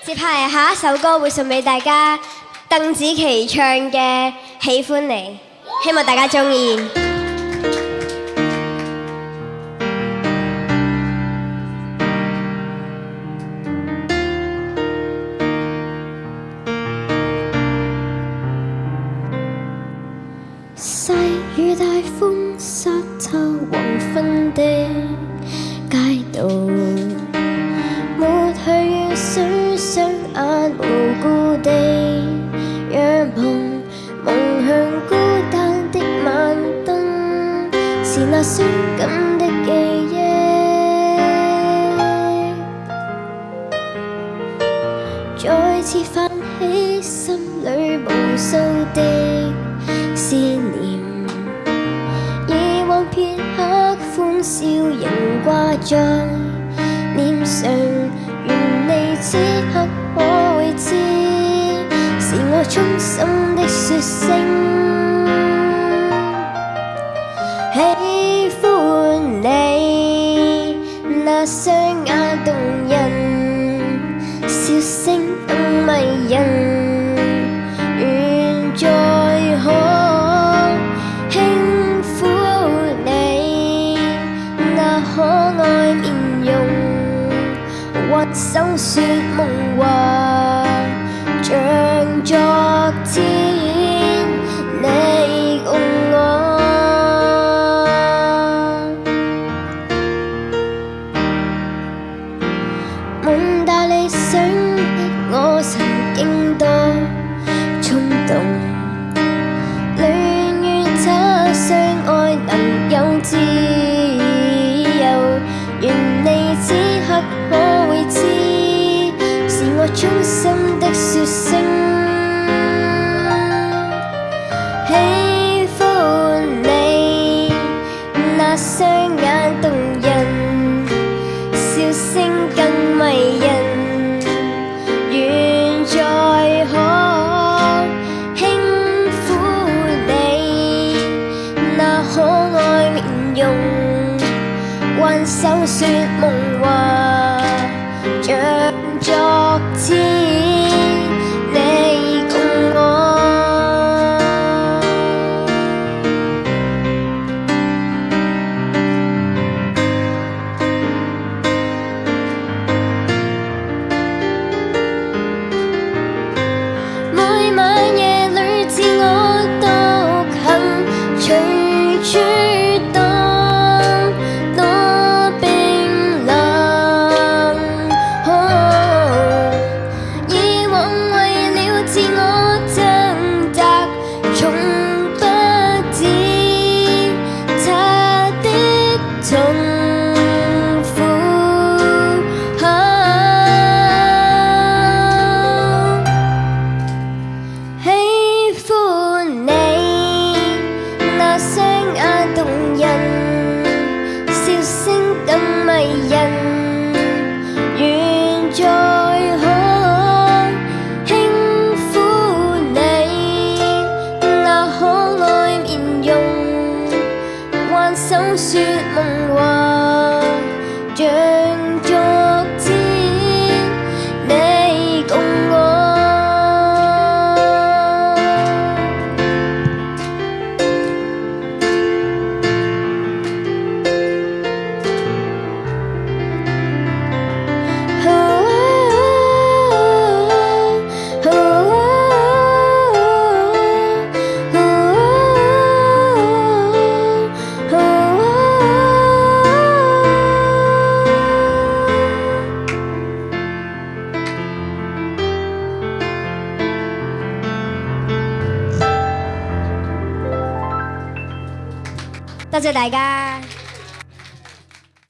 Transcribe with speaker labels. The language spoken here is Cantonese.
Speaker 1: 接下嚟下一首歌會送俾大家，鄧紫棋唱嘅《喜歡你》，希望大家鍾意。
Speaker 2: 細雨大風濕透黃昏的街道，抹去雨水，雙眼無辜地仰望，望向孤單的晚燈，是那傷感的記憶，再次泛起心裏無數的思念，以往片刻歡笑仍掛在臉上，願你此刻可會知，是我衷心的說聲喜歡你，那雙眼動人，笑聲更迷人，願再可輕撫你那可愛面容，挽手說夢話，像昨天你共我。夢大理想的我曾經多衝動，戀與他相愛能有自由，願你此刻可會知，是我衷心的說聲喜歡你，那雙眼動人，笑聲更迷人，願再可輕撫你那可愛面容，挽手說夢話，像昨天你共我。每晚夜裏自我獨行，隨處當多冰冷。以往為了自我掙扎，從不知他的痛苦。喜歡你，那雙眼動人，笑聲更迷人，願再可輕撫你那可愛面容，挽手說夢話，像昨天你共我。
Speaker 1: 多謝大家。